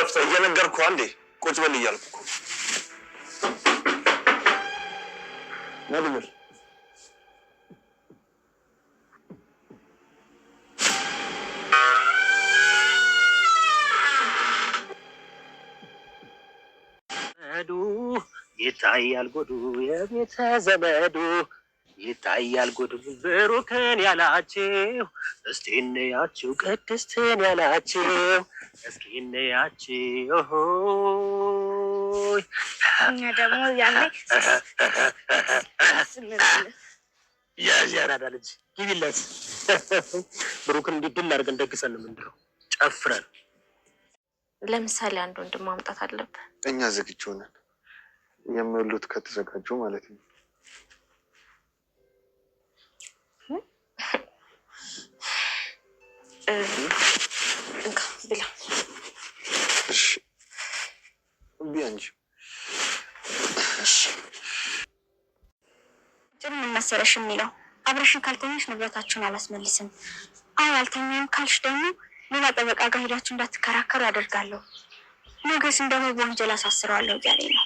ለፍተህ እየነገርኩህ አንዴ ቁጭ በል እያልኩ እኮ ነብር ይታያል ጉዱ የቤተ ዘመዱ ይታያል ጉዱ ብሩክን ያላችሁ እስቲ እንያችሁ ቅድስትን ያላችሁ እስኪ እንያችሁ እኛ ደግሞ ያኔ ያራዳ ልጅ ግቢለት ብሩክን እንዲድል አድርገን ደግሰን ምንድነው ጨፍረን ለምሳሌ አንድ ወንድም ማምጣት አለብን። እኛ ዝግጁ ነን። የሚወሉት ከተዘጋጁ ማለት ነው። እንካ ብላ እሺ ቢያንጂ እሺ ምን መሰለሽ የሚለው አብረሽን ካልተኛሽ ንብረታችሁን አላስመልስም። አይ አልተኛም ካልሽ ደግሞ ሌላ ጠበቃ ጋር ሄዳችሁ እንዳትከራከሩ አደርጋለሁ። ሞገስ እንደው በወንጀል አሳስረዋለሁ እያለኝ ነው።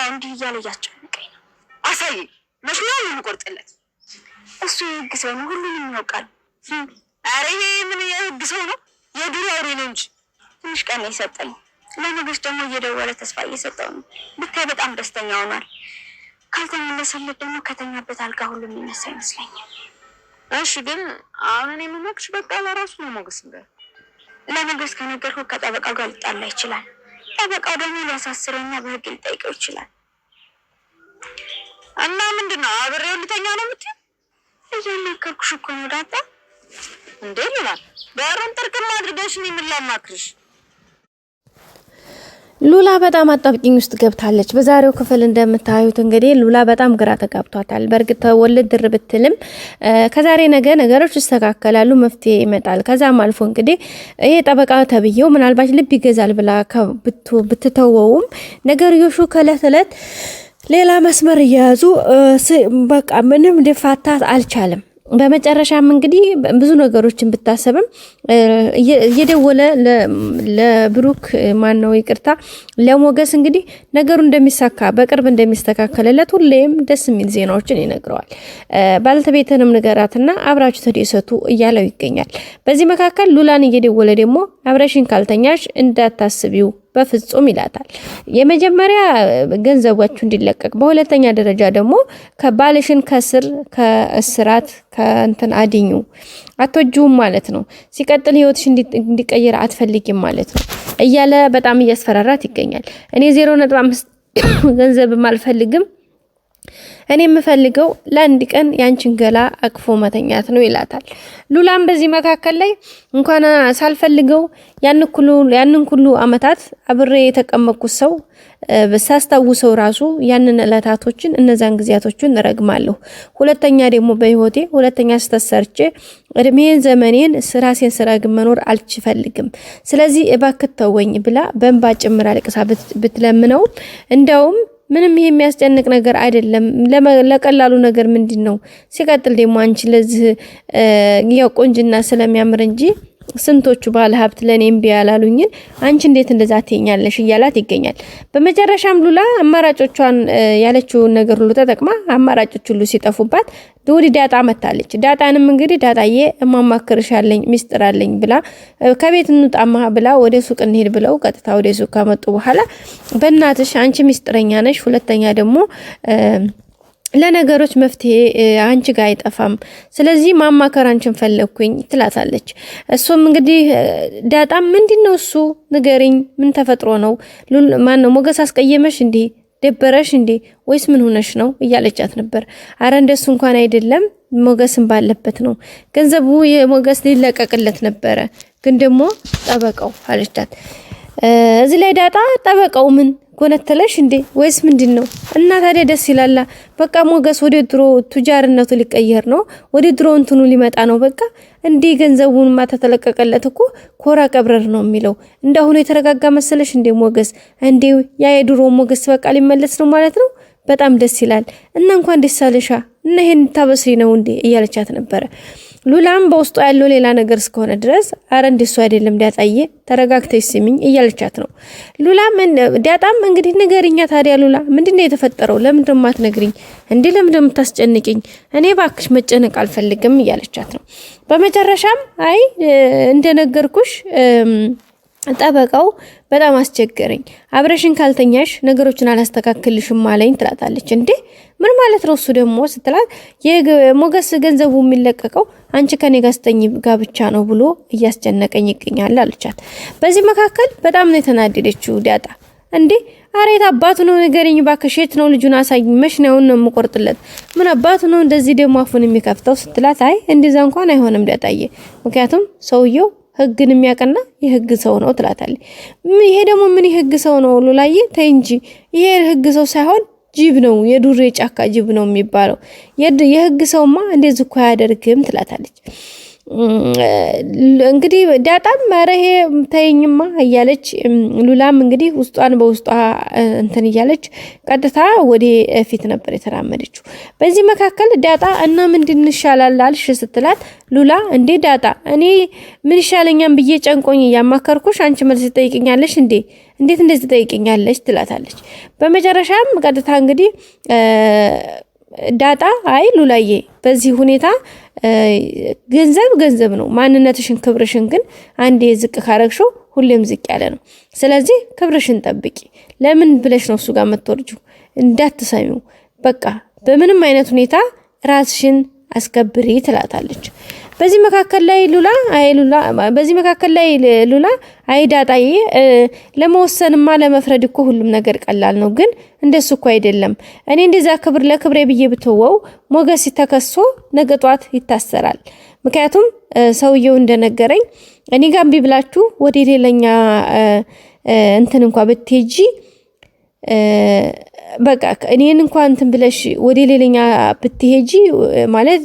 እንዲህ እያለ እያስጨነቀኝ ነው። አሳይ መስሎኝ የምቆርጥለት እሱ የህግ ሰው ነው፣ ሁሉንም ያውቃል። ኧረ ይሄ ምን የህግ ሰው ነው? የዱር አውሬ ነው እንጂ ትንሽ ቀን የሰጠኝ። ለሞገስ ደግሞ እየደወለ ተስፋ እየሰጠው ነው። ብታይ በጣም ደስተኛ ሆኗል። ካልተመለሰለት ደግሞ ከተኛበት አልጋ ሁሉ የሚነሳ ይመስለኛል። እሺ ግን አሁን እኔ የምመክርሽ በቃ ለራሱ ነው ሞገስ እንደ ለሞገስ ከነገርኩት ከጠበቃው ጋር ሊጣላ ይችላል። ጠበቃው ደግሞ ሊያሳስረውና በህግ ሊጠይቀው ይችላል። እና ምንድነው አብሬው ልተኛ ነው የምትይው? እየነገርኩሽ እኮ ነው ዳጣ። እንዴ ይላል በሩን ጥርቅም አድርገሽ እኔ ምን ላማክርሽ? ሉላ በጣም አጣብቂኝ ውስጥ ገብታለች። በዛሬው ክፍል እንደምታዩት እንግዲህ ሉላ በጣም ግራ ተጋብቷታል። በእርግጥ ተወልድ ድር ብትልም ከዛሬ ነገ ነገሮች ይስተካከላሉ፣ መፍትሄ ይመጣል። ከዛም አልፎ እንግዲህ ይሄ ጠበቃ ተብዬው ምናልባት ልብ ይገዛል ብላ ብትተወውም ነገርዮሹ ከእለት እለት ሌላ መስመር እየያዙ በቃ ምንም ሊፋታት አልቻለም። በመጨረሻም እንግዲህ ብዙ ነገሮችን ብታሰብም እየደወለ ለብሩክ ማነው ይቅርታ ለሞገስ እንግዲህ ነገሩ እንደሚሳካ በቅርብ እንደሚስተካከለለት ሁሌም ደስ የሚል ዜናዎችን ይነግረዋል። ባለቤትንም ንገራትና አብራችሁ ተደሰቱ እያለው ይገኛል። በዚህ መካከል ሉላን እየደወለ ደግሞ አብረሽን ካልተኛሽ እንዳታስቢው በፍጹም ይላታል። የመጀመሪያ ገንዘባችሁ እንዲለቀቅ፣ በሁለተኛ ደረጃ ደግሞ ከባልሽን ከስር ከእስራት ከእንትን አድኙ አትወጂውም ማለት ነው። ሲቀጥል ህይወትሽ እንዲቀየር አትፈልጊም ማለት ነው እያለ በጣም እያስፈራራት ይገኛል። እኔ 0.5 ገንዘብም አልፈልግም፣ እኔ የምፈልገው ለአንድ ቀን ያንቺን ገላ አቅፎ መተኛት ነው ይላታል። ሉላም በዚህ መካከል ላይ እንኳን ሳልፈልገው ያንን ሁሉ አመታት አብሬ የተቀመጥኩት ሰው በሳስታውሰው ራሱ ያንን እለታቶችን እነዛን ጊዜያቶችን ረግማለሁ። ሁለተኛ ደግሞ በህይወቴ ሁለተኛ ስተሰርቼ እድሜን ዘመኔን ራሴን ስራግም መኖር አልፈልግም። ስለዚህ እባክህ ተወኝ ብላ በእንባ ጭምር አልቅሳ ብትለምነው እንደውም ምንም ይሄ የሚያስጨንቅ ነገር አይደለም፣ ለቀላሉ ነገር ምንድነው? ሲቀጥል ደግሞ አንቺ ለዚህ ያው ቆንጅና ስለሚያምር እንጂ ስንቶቹ ባለ ሀብት ለኔም ቢያላሉኝን አንቺ እንዴት እንደዛ ትኛለሽ እያላት ይገኛል። በመጨረሻም ሉላ አማራጮቿን ያለችው ነገር ሁሉ ተጠቅማ አማራጮች ሁሉ ሲጠፉባት ወደ ዳጣ መታለች። ዳጣንም እንግዲህ ዳጣዬ እማማክርሻለኝ ሚስጥር አለኝ ብላ ከቤት እንውጣማ ብላ ወደ ሱቅ እንሄድ ብለው ቀጥታ ወደ ሱቅ ከመጡ በኋላ በእናትሽ አንቺ ሚስጥረኛ ነሽ፣ ሁለተኛ ደግሞ ለነገሮች መፍትሄ አንቺ ጋር አይጠፋም፣ ስለዚህ ማማከር አንቺን ፈለኩኝ ትላታለች። እሱም እንግዲህ ዳጣም ምንድነው እሱ ንገሪኝ፣ ምን ተፈጥሮ ነው? ማን ነው ሞገስ አስቀየመሽ እንዴ? ደበረሽ እንዴ? ወይስ ምን ሆነሽ ነው እያለቻት ነበር። አረ እንደሱ እንኳን አይደለም፣ ሞገስን ባለበት ነው። ገንዘቡ የሞገስ ሊለቀቅለት ነበረ፣ ግን ደግሞ ጠበቃው አለቻት። እዚህ ላይ ዳጣ ጠበቃው ምን ጎነተለሽ እንዴ ወይስ ምንድነው? እና ታዲያ ደስ ይላል። በቃ ሞገስ ወደ ድሮ ቱጃርነቱ ሊቀየር ነው፣ ወደ ድሮ እንትኑ ሊመጣ ነው። በቃ እንዴ ገንዘቡን ማተተለቀቀለት እኮ ኮራ ቀብረር ነው የሚለው። እንደሆነ የተረጋጋ መሰለሽ እንዴ ሞገስ? እንዴ ያ የድሮ ሞገስ በቃ ሊመለስ ነው ማለት ነው። በጣም ደስ ይላል እና እንኳን ደስ አለሻ እና ይሄን ታበስሪ ነው እንዴ እያለቻት ነበር። ሉላም በውስጡ ያለው ሌላ ነገር እስከሆነ ድረስ አረ እንደሱ አይደለም ዳጣዬ ተረጋግተሽ ስሚኝ እያለቻት ነው። ሉላም ዳጣም እንግዲህ ንገሪኛ ታዲያ ሉላ ምንድነው የተፈጠረው? ለምንድነው የማትነግሪኝ እንዴ? ለምንድነው የምታስጨንቂኝ? እኔ ባክሽ መጨነቅ አልፈልግም እያለቻት ነው። በመጨረሻም አይ እንደነገርኩሽ ጠበቃው በጣም አስቸገረኝ፣ አብረሽን ካልተኛሽ ነገሮችን አላስተካክልሽም አለኝ ትላታለች። እንዴ ምን ማለት ነው እሱ ደግሞ ስትላት የሞገስ ገንዘቡ የሚለቀቀው አንቺ ከኔ ጋር ስተኝ ጋብቻ ነው ብሎ እያስጨነቀኝ ይገኛል አለቻት። በዚህ መካከል በጣም ነው የተናደደችው ዳጣ። እንዴ አሬት አባቱ ነው ንገሪኝ ባክሽ፣ የት ነው ልጁን አሳይኝ፣ መች ነው የምቆርጥለት፣ ምን አባቱ ነው እንደዚህ ደግሞ አፉን የሚከፍተው ስትላት አይ እንደዛ እንኳን አይሆንም ዳጣዬ፣ ምክንያቱም ሰውየው ህግን የሚያቀና የህግ ሰው ነው ትላታለች። ይሄ ደግሞ ምን የህግ ሰው ነው ሉላዬ ተይ እንጂ፣ ይሄ ህግ ሰው ሳይሆን ጅብ ነው፣ የዱር የጫካ ጅብ ነው የሚባለው። የህግ ሰውማ እንደዚህ እኮ አያደርግም ትላታለች። እንግዲህ ዳጣም ማረሄ ተይኝማ እያለች ሉላም እንግዲህ ውስጧን በውስጧ እንትን እያለች ቀጥታ ወደ ፊት ነበር የተራመደችው። በዚህ መካከል ዳጣ እና ምንድን ይሻላል አልሽ ስትላት ሉላ እንዴ ዳጣ እኔ ምን ይሻለኛም ብዬ ጨንቆኝ ያማከርኩሽ አንቺ መልስ ትጠይቅኛለሽ እንዴ? እንዴት እንደዚህ ትጠይቅኛለሽ? ትላታለች። በመጨረሻም ቀጥታ እንግዲህ ዳጣ አይ ሉላዬ በዚህ ሁኔታ ገንዘብ ነው፣ ማንነትሽን ክብርሽን ግን አንዴ ዝቅ ካረግሽው ሁሌም ዝቅ ያለ ነው። ስለዚህ ክብርሽን ጠብቂ። ለምን ብለሽ ነው እሱ ጋር መተወርጁ? እንዳትሰሚው በቃ በምንም አይነት ሁኔታ ራስሽን አስከብሪ ትላታለች። በዚህ መካከል ላይ ሉላ አይ ዳጣዬ ለመወሰንማ ለመፍረድ እኮ ሁሉም ነገር ቀላል ነው፣ ግን እንደሱ እኮ አይደለም። እኔ እንደዛ ክብር ለክብሬ ብዬ ብተወው ሞገስ ተከሶ ነገ ጧት ይታሰራል። ምክንያቱም ሰውየው እንደነገረኝ እኔ ጋር ቢብላችሁ ወደ ሌላኛ እንትን እንኳን ብትሄጂ በቃ እኔን እንኳን እንትን ብለሽ ወደ ሌላኛ ብትሄጂ ማለት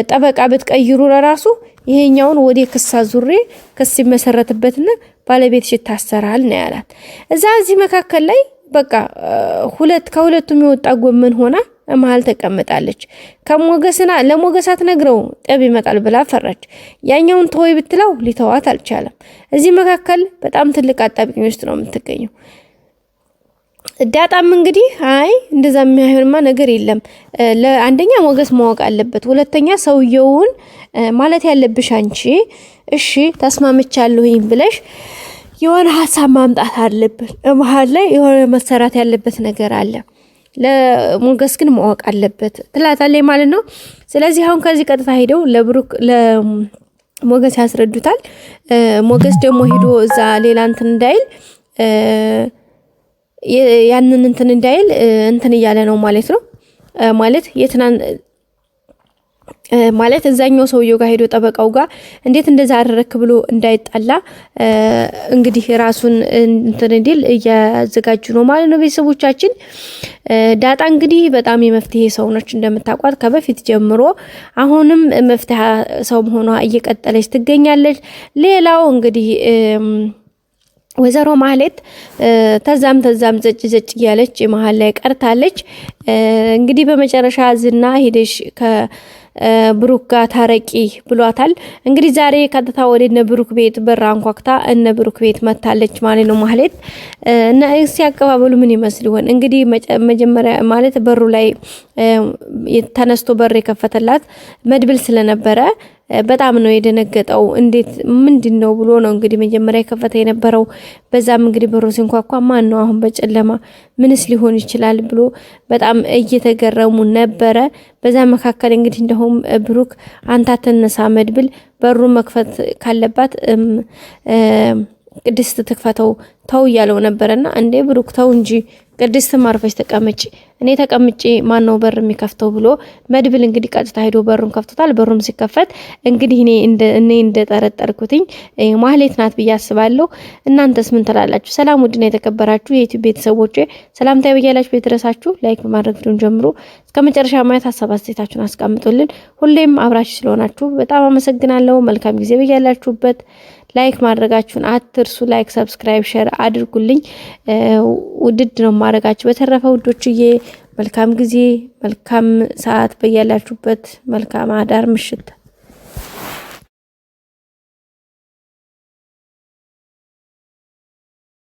ጠበቃ ብትቀይሩ ለራሱ ይሄኛውን ወደ ክሳ ዙሬ ክስ ይመሰረትበትና ባለቤትሽ ይታሰራል ነው ያላት። እዚህ መካከል ላይ በቃ ከሁለቱም የወጣ ጎመን ሆና መሀል ተቀምጣለች። ለሞገሳት ነግረው ጠብ ይመጣል ብላ ፈራች። ያኛውን ተወይ ብትለው ሊተዋት አልቻለም። እዚህ መካከል በጣም ትልቅ አጣብቂኝ ውስጥ ነው የምትገኘው። ዳጣም እንግዲህ አይ እንደዛ የሚያህልማ ነገር የለም፣ ለአንደኛ ሞገስ ማወቅ አለበት፣ ሁለተኛ ሰውየውን ማለት ያለብሽ አንቺ እሺ ተስማምቻለሁኝ ብለሽ የሆነ ሐሳብ ማምጣት አለበት። መሀል ላይ የሆነ መሰራት ያለበት ነገር አለ፣ ለሞገስ ግን ማወቅ አለበት ትላታለች ማለት ነው። ስለዚህ አሁን ከዚህ ቀጥታ ሄደው ለሞገስ ያስረዱታል። ሞገስ ደግሞ ሄዶ እዛ ሌላ እንትን እንዳይል ያንን እንትን እንዳይል እንትን እያለ ነው ማለት ነው። ማለት እዛኛው ሰውየው ጋር ሄዶ ጠበቃው ጋር እንዴት እንደዛ አደረክ ብሎ እንዳይጣላ እንግዲህ ራሱን እንትን እንዲል እያዘጋጁ ነው ማለት ነው። ቤተሰቦቻችን ዳጣ እንግዲህ በጣም የመፍትሄ ሰው ነች እንደምታውቋት ከበፊት ጀምሮ፣ አሁንም መፍትሄ ሰው መሆኗ እየቀጠለች ትገኛለች። ሌላው እንግዲህ ወይዘሮ ማህሌት ተዛም ዘጭ እያለች መሀል ላይ ቀርታለች። እንግዲህ በመጨረሻ ዝና ሄደሽ ከብሩክ ጋር ታረቂ ብሏታል። እንግዲህ ዛሬ ቀጥታ ወደ እነ ብሩክ ቤት በር አንኳኩታ እነ ብሩክ ቤት መታለች ማለት ነው ማህሌት። እና ሲያቀባበሉ ምን ይመስል ይሆን እንግዲህ መጀመሪያ ማለት በሩ ላይ ተነስቶ በር የከፈተላት መድብል ስለነበረ በጣም ነው የደነገጠው። እንዴት ምንድነው ብሎ ነው እንግዲህ መጀመሪያ የከፈተ የነበረው። በዛም እንግዲህ በሩ ሲንኳኳ ማን ነው አሁን በጨለማ ምንስ ሊሆን ይችላል ብሎ በጣም እየተገረሙ ነበረ። በዛ መካከል እንግዲህ እንደውም ብሩክ አንተ ተነሳ መድብል በሩ መክፈት ካለባት ቅድስት ትክፈተው ተው ያለው ነበርና እንዴ ብሩክ ተው እንጂ ቅድስት ማርፈሽ ተቀመጪ፣ እኔ ተቀምጪ ማን ነው በር የሚከፍተው ብሎ መድብል እንግዲህ ቀጥታ ሄዶ በሩን ከፍቶታል። በሩም ሲከፈት እንግዲህ እኔ እንደጠረጠርኩትኝ ማህሌት ናት ብዬ አስባለሁ። እናንተስ ምን ትላላችሁ? ሰላም ውድና የተከበራችሁ የዩቲዩብ ቤተሰቦቼ ሰላምታ ይበያላችሁ። ቤተረሳችሁ ላይክ በማድረግ ቪዲዮን ጀምሮ እስከ መጨረሻ ማየት ሀሳብ አስተያየታችሁን አስቀምጡልን። ሁሌም አብራችሁ ስለሆናችሁ በጣም አመሰግናለሁ። መልካም ጊዜ በያላችሁበት። ላይክ ማድረጋችሁን አትርሱ። ላይክ፣ ሰብስክራይብ፣ ሼር አድርጉልኝ። ውድድ ነው ማድረጋችሁ። በተረፈ ውዶችዬ መልካም ጊዜ፣ መልካም ሰዓት በያላችሁበት። መልካም አዳር ምሽት